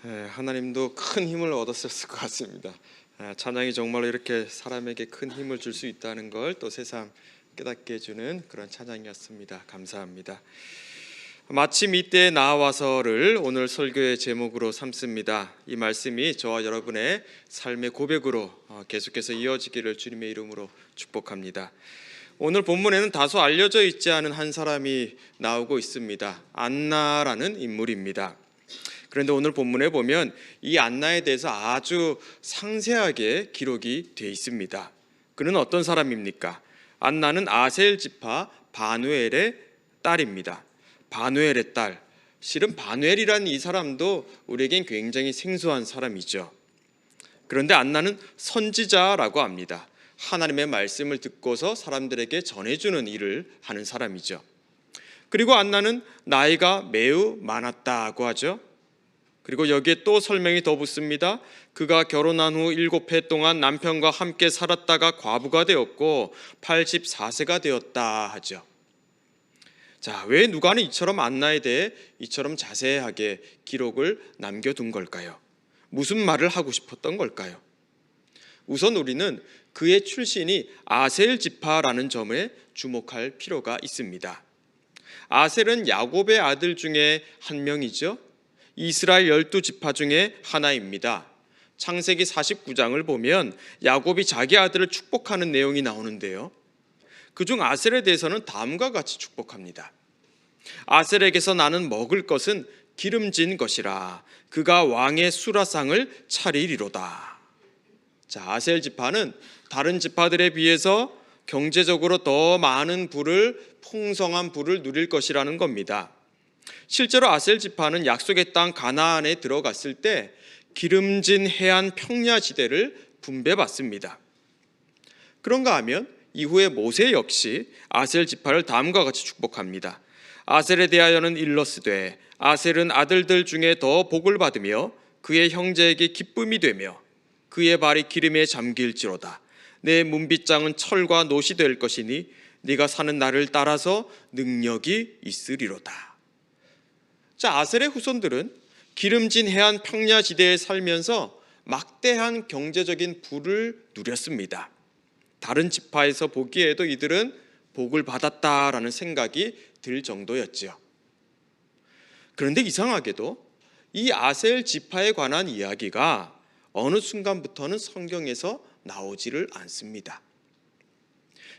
하나님도 큰 힘을 얻었을 것 같습니다. 찬양이 정말로 이렇게 사람에게 큰 힘을 줄 수 있다는 걸 또 새삼 깨닫게 해주는 그런 찬양이었습니다. 감사합니다. 마침 이때 나와서를 오늘 설교의 제목으로 삼습니다. 이 말씀이 저와 여러분의 삶의 고백으로 계속해서 이어지기를 주님의 이름으로 축복합니다. 오늘 본문에는 다소 알려져 있지 않은 한 사람이 나오고 있습니다. 안나라는 인물입니다. 그런데 오늘 본문에 보면 이 안나에 대해서 아주 상세하게 기록이 되어 있습니다. 그는 어떤 사람입니까? 안나는 아셀 지파 바누엘의 딸입니다. 바누엘의 딸, 실은 바누엘이라는 이 사람도 우리에겐 굉장히 생소한 사람이죠. 그런데 안나는 선지자라고 합니다. 하나님의 말씀을 듣고서 사람들에게 전해주는 일을 하는 사람이죠. 그리고 안나는 나이가 매우 많았다고 하죠. 그리고 여기에 또 설명이 더 붙습니다. 그가 결혼한 후 7해 동안 남편과 함께 살았다가 과부가 되었고 84세가 되었다 하죠. 자, 왜 누가는 이처럼 안나에 대해 이처럼 자세하게 기록을 남겨둔 걸까요? 무슨 말을 하고 싶었던 걸까요? 우선 우리는 그의 출신이 아셀 지파라는 점에 주목할 필요가 있습니다. 아셀은 야곱의 아들 중에 한 명이죠. 이스라엘 12지파 중에 하나입니다. 창세기 49장을 보면 야곱이 자기 아들을 축복하는 내용이 나오는데요. 그중 아셀에 대해서는 다음과 같이 축복합니다. 아셀에게서 나는 먹을 것은 기름진 것이라 그가 왕의 수라상을 차리리로다. 자, 아셀 지파는 다른 지파들에 비해서 경제적으로 더 많은 풍성한 부를 누릴 것이라는 겁니다. 실제로 아셀 지파는 약속의 땅 가나안에 들어갔을 때 기름진 해안 평야지대를 분배받습니다. 그런가 하면 이후에 모세 역시 아셀 지파를 다음과 같이 축복합니다. 아셀에 대하여는 일러스되 아셀은 아들들 중에 더 복을 받으며 그의 형제에게 기쁨이 되며 그의 발이 기름에 잠길지로다. 내 문빗장은 철과 놋이 될 것이니 네가 사는 날을 따라서 능력이 있으리로다. 자, 아셀의 후손들은 기름진 해안 평야지대에 살면서 막대한 경제적인 부를 누렸습니다. 다른 지파에서 보기에도 이들은 복을 받았다라는 생각이 들 정도였지요. 그런데 이상하게도 이 아셀 지파에 관한 이야기가 어느 순간부터는 성경에서 나오지를 않습니다.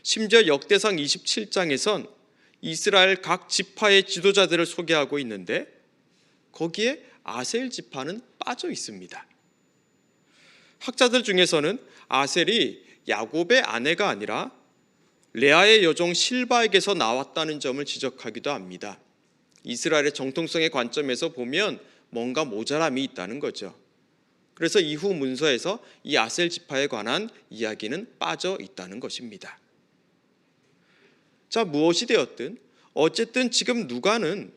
심지어 역대상 27장에선 이스라엘 각 지파의 지도자들을 소개하고 있는데 거기에 아셀 지파는 빠져 있습니다. 학자들 중에서는 아셀이 야곱의 아내가 아니라 레아의 여종 실바에게서 나왔다는 점을 지적하기도 합니다. 이스라엘의 정통성의 관점에서 보면 뭔가 모자람이 있다는 거죠. 그래서 이후 문서에서 이 아셀 지파에 관한 이야기는 빠져 있다는 것입니다. 자, 무엇이 되었든 어쨌든 지금 누가는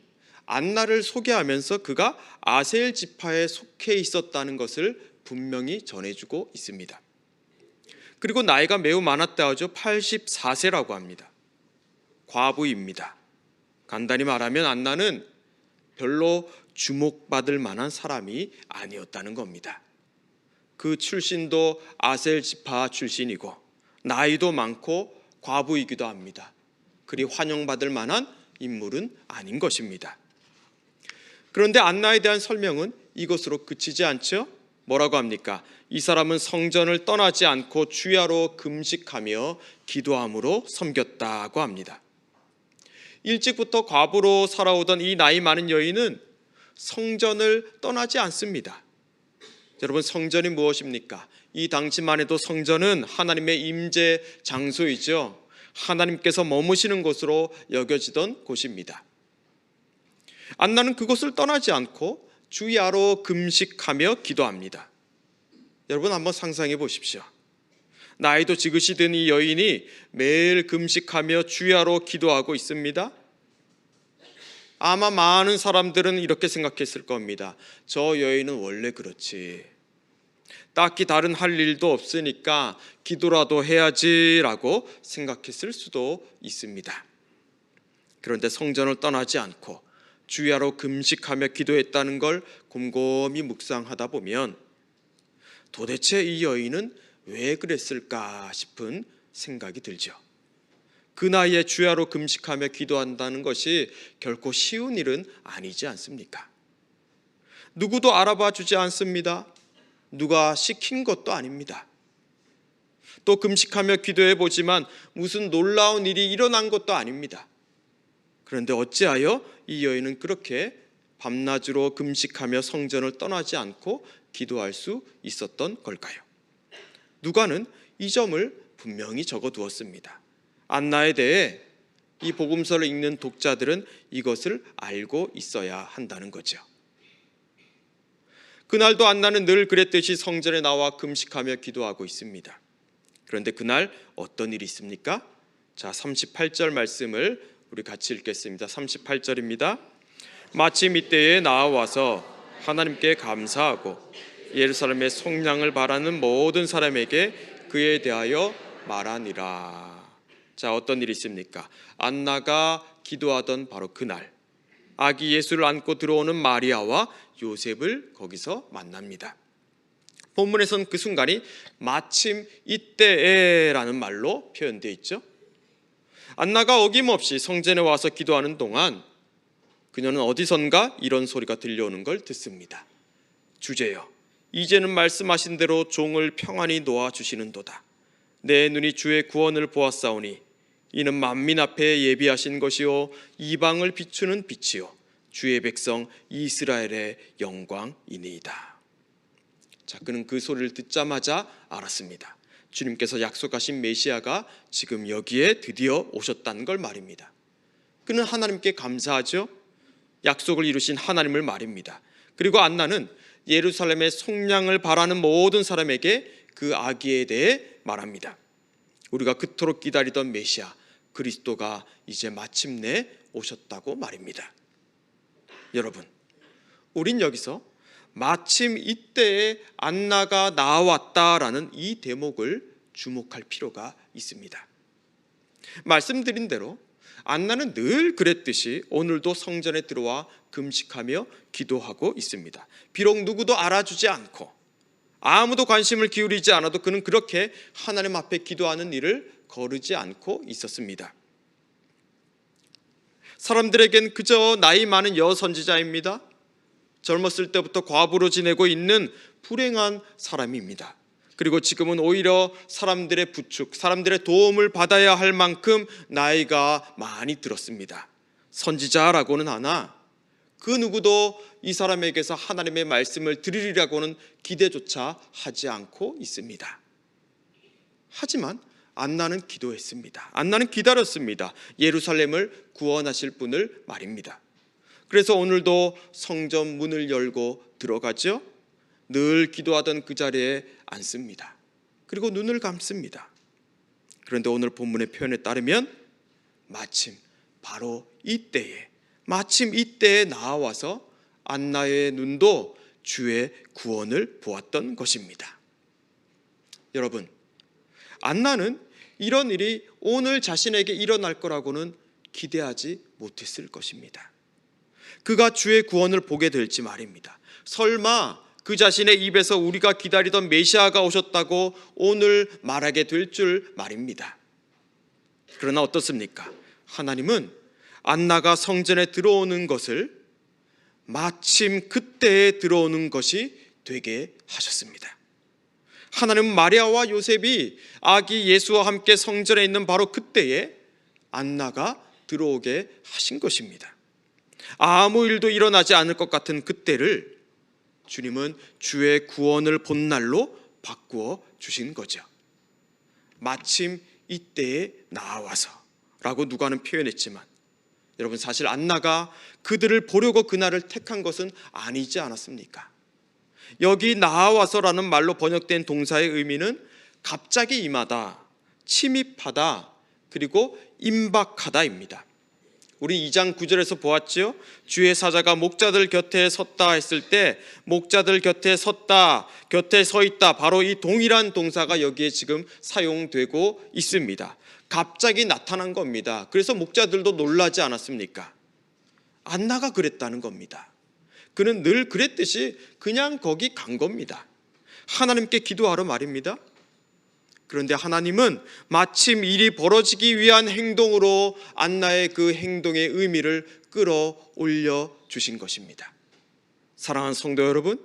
안나를 소개하면서 그가 아셀 지파에 속해 있었다는 것을 분명히 전해주고 있습니다. 그리고 나이가 매우 많았다 하죠. 84세라고 합니다. 과부입니다. 간단히 말하면 안나는 별로 주목받을 만한 사람이 아니었다는 겁니다. 그 출신도 아셀 지파 출신이고 나이도 많고 과부이기도 합니다. 그리 환영받을 만한 인물은 아닌 것입니다. 그런데 안나에 대한 설명은 이것으로 그치지 않죠? 뭐라고 합니까? 이 사람은 성전을 떠나지 않고 주야로 금식하며 기도함으로 섬겼다고 합니다. 일찍부터 과부로 살아오던 이 나이 많은 여인은 성전을 떠나지 않습니다. 여러분, 성전이 무엇입니까? 이 당시만 해도 성전은 하나님의 임재 장소이죠. 하나님께서 머무시는 곳으로 여겨지던 곳입니다. 안나는 그것을 떠나지 않고 주야로 금식하며 기도합니다. 여러분, 한번 상상해 보십시오. 나이도 지긋이 든 이 여인이 매일 금식하며 주야로 기도하고 있습니다. 아마 많은 사람들은 이렇게 생각했을 겁니다. 저 여인은 원래 그렇지. 딱히 다른 할 일도 없으니까 기도라도 해야지라고 생각했을 수도 있습니다. 그런데 성전을 떠나지 않고 주야로 금식하며 기도했다는 걸 곰곰이 묵상하다 보면 도대체 이 여인은 왜 그랬을까 싶은 생각이 들죠. 그 나이에 주야로 금식하며 기도한다는 것이 결코 쉬운 일은 아니지 않습니까? 누구도 알아봐 주지 않습니다. 누가 시킨 것도 아닙니다. 또 금식하며 기도해 보지만 무슨 놀라운 일이 일어난 것도 아닙니다. 그런데 어찌하여 이 여인은 그렇게 밤낮으로 금식하며 성전을 떠나지 않고 기도할 수 있었던 걸까요? 누가는 이 점을 분명히 적어두었습니다. 안나에 대해 이 복음서를 읽는 독자들은 이것을 알고 있어야 한다는 거죠. 그날도 안나는 늘 그랬듯이 성전에 나와 금식하며 기도하고 있습니다. 그런데 그날 어떤 일이 있습니까? 자, 38절 말씀을 우리 같이 읽겠습니다. 38절입니다. 마침 이때에 나와서 하나님께 감사하고 예루살렘의 속량을 바라는 모든 사람에게 그에 대하여 말하니라. 자, 어떤 일이 있습니까? 안나가 기도하던 바로 그날 아기 예수를 안고 들어오는 마리아와 요셉을 거기서 만납니다. 본문에서는 그 순간이 마침 이때에라는 말로 표현되어 있죠. 안나가 어김없이 성전에 와서 기도하는 동안 그녀는 어디선가 이런 소리가 들려오는 걸 듣습니다. 주제여, 이제는 말씀하신 대로 종을 평안히 놓아주시는도다. 내 눈이 주의 구원을 보았사오니 이는 만민 앞에 예비하신 것이요 이방을 비추는 빛이요 주의 백성 이스라엘의 영광이니이다. 자, 그는 그 소리를 듣자마자 알았습니다. 주님께서 약속하신 메시아가 지금 여기에 드디어 오셨다는 걸 말입니다. 그는 하나님께 감사하죠. 약속을 이루신 하나님을 말입니다. 그리고 안나는 예루살렘의 속량을 바라는 모든 사람에게 그 아기에 대해 말합니다. 우리가 그토록 기다리던 메시아 그리스도가 이제 마침내 오셨다고 말입니다. 여러분, 우린 여기서 마침 이때에 안나가 나왔다라는 이 대목을 주목할 필요가 있습니다. 말씀드린 대로 안나는 늘 그랬듯이 오늘도 성전에 들어와 금식하며 기도하고 있습니다. 비록 누구도 알아주지 않고 아무도 관심을 기울이지 않아도 그는 그렇게 하나님 앞에 기도하는 일을 거르지 않고 있었습니다. 사람들에겐 그저 나이 많은 여선지자입니다. 젊었을 때부터 과부로 지내고 있는 불행한 사람입니다. 그리고 지금은 오히려 사람들의 부축, 사람들의 도움을 받아야 할 만큼 나이가 많이 들었습니다. 선지자라고는 하나 그 누구도 이 사람에게서 하나님의 말씀을 들으리라고는 기대조차 하지 않고 있습니다. 하지만 안나는 기도했습니다. 안나는 기다렸습니다. 예루살렘을 구원하실 분을 말입니다. 그래서 오늘도 성전 문을 열고 들어가죠. 늘 기도하던 그 자리에 앉습니다. 그리고 눈을 감습니다. 그런데 오늘 본문의 표현에 따르면 마침 이때에 나와서 안나의 눈도 주의 구원을 보았던 것입니다. 여러분, 안나는 이런 일이 오늘 자신에게 일어날 거라고는 기대하지 못했을 것입니다. 그가 주의 구원을 보게 될지 말입니다. 설마 그 자신의 입에서 우리가 기다리던 메시아가 오셨다고 오늘 말하게 될 줄 말입니다. 그러나 어떻습니까? 하나님은 안나가 성전에 들어오는 것을 마침 그때에 들어오는 것이 되게 하셨습니다. 하나님은 마리아와 요셉이 아기 예수와 함께 성전에 있는 바로 그때에 안나가 들어오게 하신 것입니다. 아무 일도 일어나지 않을 것 같은 그때를 주님은 주의 구원을 본 날로 바꾸어 주신 거죠. 마침 이때에 나와서 라고 누가는 표현했지만 여러분, 사실 안나가 그들을 보려고 그날을 택한 것은 아니지 않았습니까? 여기 나와서라는 말로 번역된 동사의 의미는 갑자기 임하다, 침입하다, 그리고 임박하다입니다. 우리 2장 9절에서 보았죠. 주의 사자가 목자들 곁에 섰다 했을 때 목자들 곁에 섰다, 곁에 서 있다, 바로 이 동일한 동사가 여기에 지금 사용되고 있습니다. 갑자기 나타난 겁니다. 그래서 목자들도 놀라지 않았습니까? 안나가 그랬다는 겁니다. 그는 늘 그랬듯이 그냥 거기 간 겁니다. 하나님께 기도하러 말입니다. 그런데 하나님은 마침 일이 벌어지기 위한 행동으로 안나의 그 행동의 의미를 끌어올려 주신 것입니다. 사랑하는 성도 여러분,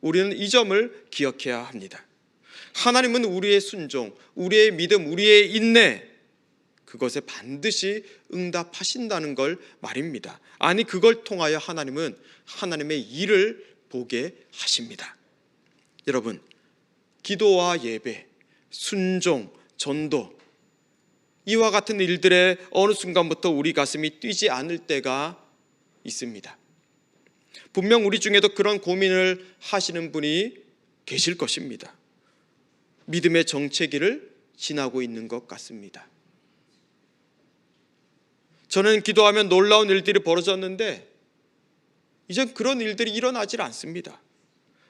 우리는 이 점을 기억해야 합니다. 하나님은 우리의 순종, 우리의 믿음, 우리의 인내, 그것에 반드시 응답하신다는 걸 말입니다. 아니, 그걸 통하여 하나님은 하나님의 일을 보게 하십니다. 여러분, 기도와 예배, 순종, 전도, 이와 같은 일들에 어느 순간부터 우리 가슴이 뛰지 않을 때가 있습니다. 분명 우리 중에도 그런 고민을 하시는 분이 계실 것입니다. 믿음의 정체기를 지나고 있는 것 같습니다. 저는 기도하면 놀라운 일들이 벌어졌는데 이젠 그런 일들이 일어나질 않습니다.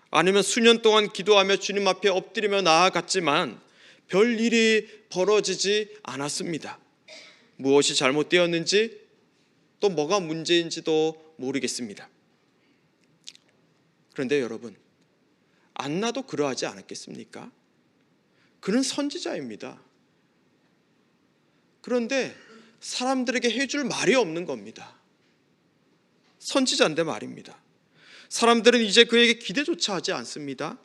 아니면 수년 동안 기도하며 주님 앞에 엎드리며 나아갔지만 별 일이 벌어지지 않았습니다. 무엇이 잘못되었는지 또 뭐가 문제인지도 모르겠습니다. 그런데 여러분, 안나도 그러하지 않았겠습니까? 그는 선지자입니다. 그런데 사람들에게 해줄 말이 없는 겁니다. 선지자인데 말입니다. 사람들은 이제 그에게 기대조차 하지 않습니다.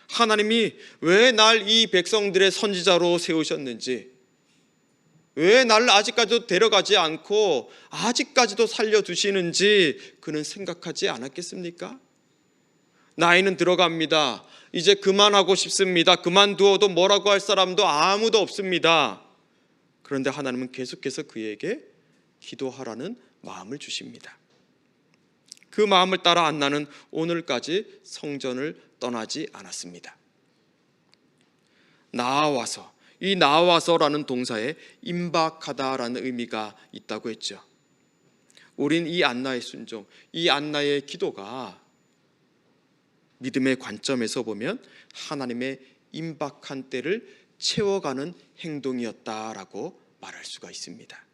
하나님이 왜 날 이 백성들의 선지자로 세우셨는지, 왜 나를 아직까지도 데려가지 않고 아직까지도 살려두시는지 그는 생각하지 않았겠습니까? 나이는 들어갑니다. 이제 그만하고 싶습니다. 그만두어도 뭐라고 할 사람도 아무도 없습니다. 그런데 하나님은 계속해서 그에게 기도하라는 마음을 주십니다. 그 마음을 따라 안나는 오늘까지 성전을 떠나지 않았습니다. 나아와서, 이 나아와서라는 동사에 임박하다라는 의미가 있다고 했죠. 우린 이 안나의 순종, 이 안나의 기도가 믿음의 관점에서 보면 하나님의 임박한 때를 채워가는 행동이었다라고 말할 수가 있습니다.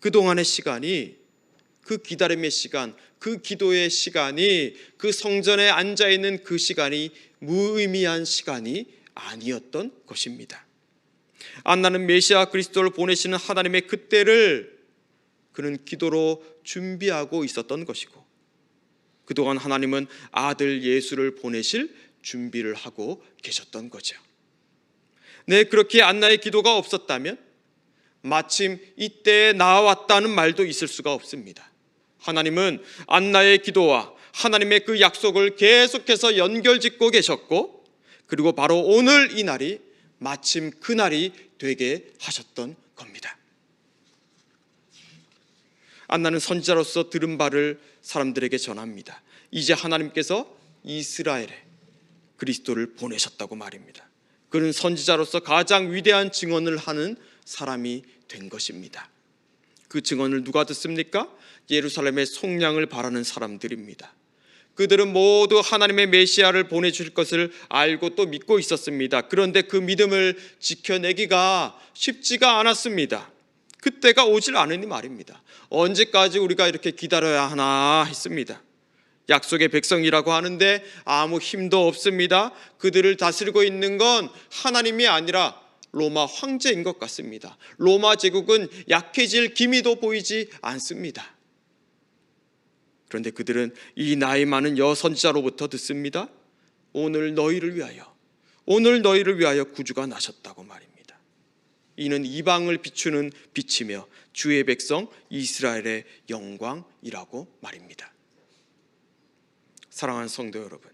그동안의 시간이, 그 기다림의 시간, 그 기도의 시간이, 그 성전에 앉아있는 그 시간이 무의미한 시간이 아니었던 것입니다. 안나는 메시아 그리스도를 보내시는 하나님의 그 때를 그는 기도로 준비하고 있었던 것이고, 그동안 하나님은 아들 예수를 보내실 준비를 하고 계셨던 거죠. 네, 그렇게 안나의 기도가 없었다면 마침 이때에 나왔다는 말도 있을 수가 없습니다. 하나님은 안나의 기도와 하나님의 그 약속을 계속해서 연결짓고 계셨고, 그리고 바로 오늘 이 날이 마침 그 날이 되게 하셨던 겁니다. 안나는 선지자로서 들은 바를 사람들에게 전합니다. 이제 하나님께서 이스라엘에 그리스도를 보내셨다고 말입니다. 그는 선지자로서 가장 위대한 증언을 하는 사람이 된 것입니다. 그 증언을 누가 듣습니까? 예루살렘의 속량을 바라는 사람들입니다. 그들은 모두 하나님의 메시아를 보내주실 것을 알고 또 믿고 있었습니다. 그런데 그 믿음을 지켜내기가 쉽지가 않았습니다. 그때가 오질 않으니 말입니다. 언제까지 우리가 이렇게 기다려야 하나 했습니다. 약속의 백성이라고 하는데 아무 힘도 없습니다. 그들을 다스리고 있는 건 하나님이 아니라 로마 황제인 것 같습니다. 로마 제국은 약해질 기미도 보이지 않습니다. 그런데 그들은 이 나이 많은 여선지자로부터 듣습니다. 오늘 너희를 위하여 구주가 나셨다고 말입니다. 이는 이방을 비추는 빛이며 주의 백성 이스라엘의 영광이라고 말입니다. 사랑하는 성도 여러분,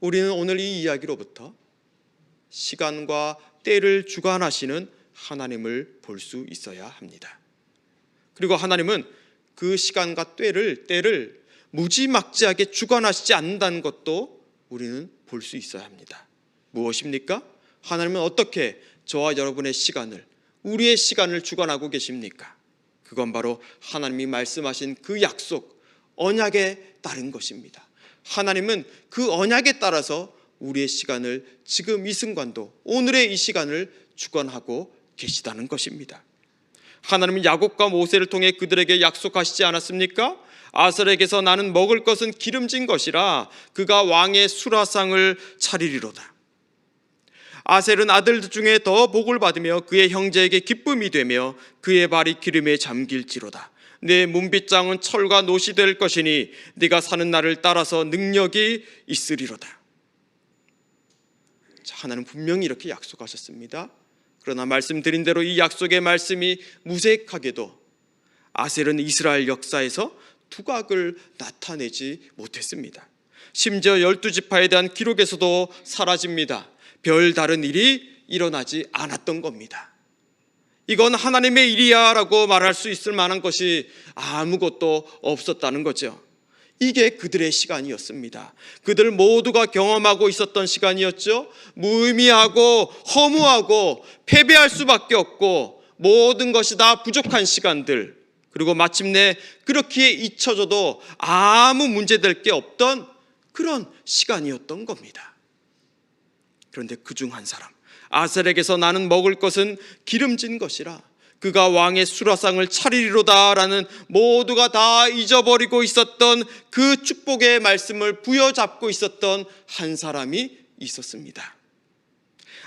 우리는 오늘 이 이야기로부터 시간과 때를 주관하시는 하나님을 볼 수 있어야 합니다. 그리고 하나님은 그 시간과 때를 무지막지하게 주관하시지 않는다는 것도 우리는 볼 수 있어야 합니다. 무엇입니까? 하나님은 어떻게 저와 여러분의 시간을, 우리의 시간을 주관하고 계십니까? 그건 바로 하나님이 말씀하신 그 약속, 언약에 따른 것입니다. 하나님은 그 언약에 따라서 우리의 시간을 지금 이 순간도, 오늘의 이 시간을 주관하고 계시다는 것입니다. 하나님은 야곱과 모세를 통해 그들에게 약속하시지 않았습니까? 아셀에게서 나는 먹을 것은 기름진 것이라 그가 왕의 수라상을 차리리로다. 아셀은 아들들 중에 더 복을 받으며 그의 형제에게 기쁨이 되며 그의 발이 기름에 잠길지로다. 내 문빗장은 철과 노시 될 것이니 네가 사는 날을 따라서 능력이 있으리로다. 하나님 분명히 이렇게 약속하셨습니다. 그러나 말씀드린 대로 이 약속의 말씀이 무색하게도 아셀은 이스라엘 역사에서 두각을 나타내지 못했습니다. 심지어 12지파에 대한 기록에서도 사라집니다. 별다른 일이 일어나지 않았던 겁니다. 이건 하나님의 일이야 라고 말할 수 있을 만한 것이 아무것도 없었다는 거죠. 이게 그들의 시간이었습니다. 그들 모두가 경험하고 있었던 시간이었죠. 무의미하고 허무하고 패배할 수밖에 없고 모든 것이 다 부족한 시간들, 그리고 마침내 그렇게 잊혀져도 아무 문제될 게 없던 그런 시간이었던 겁니다. 그런데 그중 한 사람, 아셀에게서 나는 먹을 것은 기름진 것이라 그가 왕의 수라상을 차리리로다 라는 모두가 다 잊어버리고 있었던 그 축복의 말씀을 부여잡고 있었던 한 사람이 있었습니다.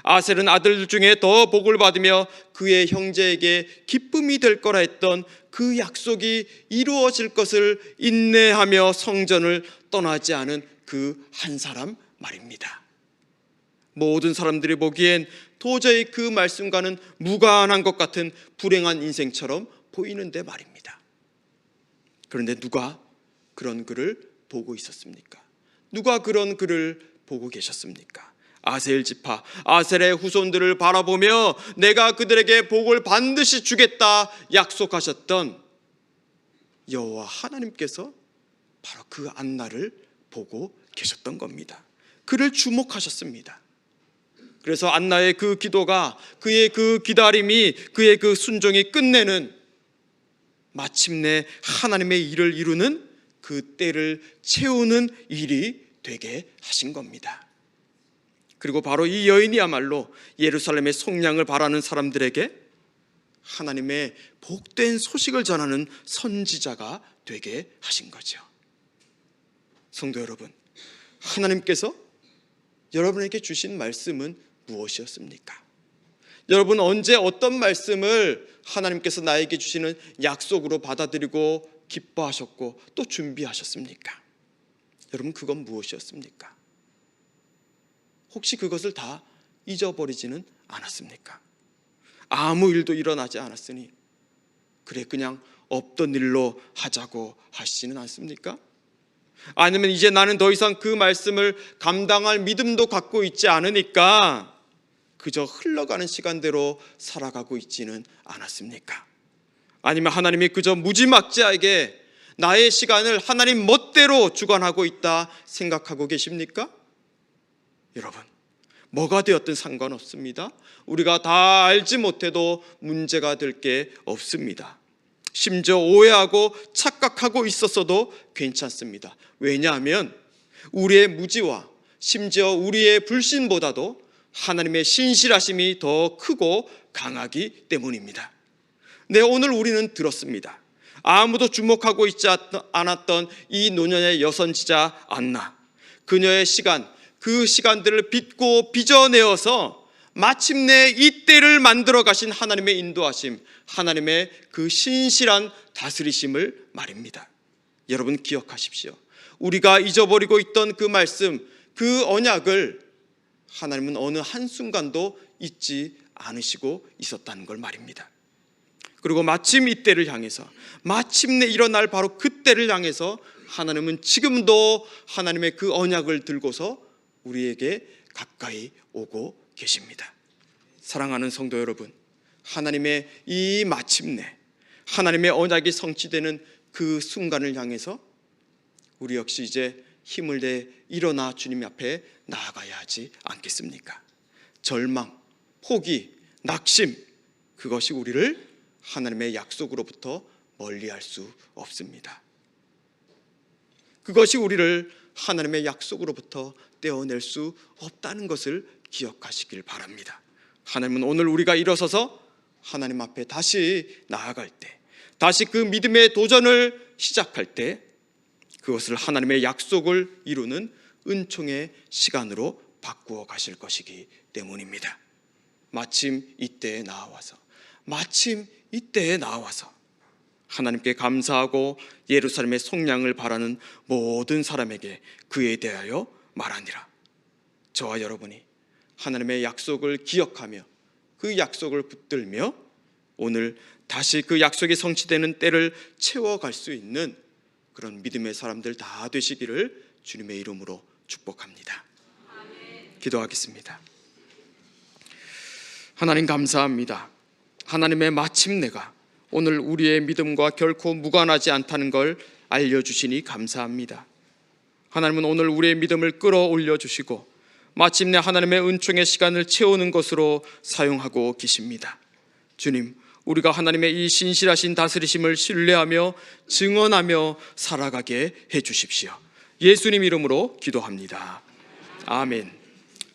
아셀은 아들들 중에 더 복을 받으며 그의 형제에게 기쁨이 될 거라 했던 그 약속이 이루어질 것을 인내하며 성전을 떠나지 않은 그 한 사람 말입니다. 모든 사람들이 보기엔 도저히 그 말씀과는 무관한 것 같은 불행한 인생처럼 보이는데 말입니다. 그런데 누가 그런 글을 보고 있었습니까? 누가 그런 글을 보고 계셨습니까? 아셀 지파, 아셀의 후손들을 바라보며 내가 그들에게 복을 반드시 주겠다 약속하셨던 여호와 하나님께서 바로 그 안나를 보고 계셨던 겁니다. 그를 주목하셨습니다. 그래서 안나의 그 기도가, 그의 그 기다림이, 그의 그 순종이 끝내는 마침내 하나님의 일을 이루는 그 때를 채우는 일이 되게 하신 겁니다. 그리고 바로 이 여인이야말로 예루살렘의 속량을 바라는 사람들에게 하나님의 복된 소식을 전하는 선지자가 되게 하신 거죠. 성도 여러분, 하나님께서 여러분에게 주신 말씀은 무엇이었습니까? 여러분 언제 어떤 말씀을 하나님께서 나에게 주시는 약속으로 받아들이고 기뻐하셨고 또 준비하셨습니까? 여러분 그건 무엇이었습니까? 혹시 그것을 다 잊어버리지는 않았습니까? 아무 일도 일어나지 않았으니 그래 그냥 없던 일로 하자고 하시지는 않습니까? 아니면 이제 나는 더 이상 그 말씀을 감당할 믿음도 갖고 있지 않으니까 그저 흘러가는 시간대로 살아가고 있지는 않았습니까? 아니면 하나님이 그저 무지막지하게 나의 시간을 하나님 멋대로 주관하고 있다 생각하고 계십니까? 여러분, 뭐가 되었든 상관없습니다. 우리가 다 알지 못해도 문제가 될 게 없습니다. 심지어 오해하고 착각하고 있었어도 괜찮습니다. 왜냐하면 우리의 무지와 심지어 우리의 불신보다도 하나님의 신실하심이 더 크고 강하기 때문입니다. 네, 오늘 우리는 들었습니다. 아무도 주목하고 있지 않았던 이 노년의 여선지자 안나, 그녀의 시간, 그 시간들을 빚고 빚어내어서 마침내 이 때를 만들어 가신 하나님의 인도하심, 하나님의 그 신실한 다스리심을 말입니다. 여러분 기억하십시오. 우리가 잊어버리고 있던 그 말씀, 그 언약을 하나님은 어느 한순간도 잊지 않으시고 있었다는 걸 말입니다. 그리고 마침 이 때를 향해서, 마침내 일어날 바로 그 때를 향해서 하나님은 지금도 하나님의 그 언약을 들고서 우리에게 가까이 오고 계십니다. 사랑하는 성도 여러분, 하나님의 이 마침내, 하나님의 언약이 성취되는 그 순간을 향해서 우리 역시 이제 힘을 내 일어나 주님 앞에 나아가야 하지 않겠습니까? 절망, 포기, 낙심, 그것이 우리를 하나님의 약속으로부터 멀리할 수 없습니다. 그것이 우리를 하나님의 약속으로부터 떼어낼 수 없다는 것을 기억하시길 바랍니다. 하나님은 오늘 우리가 일어서서 하나님 앞에 다시 나아갈 때, 다시 그 믿음의 도전을 시작할 때 그것을 하나님의 약속을 이루는 은총의 시간으로 바꾸어 가실 것이기 때문입니다. 마침 이때에 나와서 하나님께 감사하고 예루살렘의 속량을 바라는 모든 사람에게 그에 대하여 말하니라. 저와 여러분이 하나님의 약속을 기억하며 그 약속을 붙들며 오늘 다시 그 약속이 성취되는 때를 채워갈 수 있는 그런 믿음의 사람들 다 되시기를 주님의 이름으로 축복합니다. 기도하겠습니다. 하나님 감사합니다. 하나님의 마침내가 오늘 우리의 믿음과 결코 무관하지 않다는 걸 알려주시니 감사합니다. 하나님은 오늘 우리의 믿음을 끌어올려 주시고 마침내 하나님의 은총의 시간을 채우는 것으로 사용하고 계십니다. 주님, 우리가 하나님의 이 신실하신 다스리심을 신뢰하며 증언하며 살아가게 해주십시오. 예수님 이름으로 기도합니다. 아멘.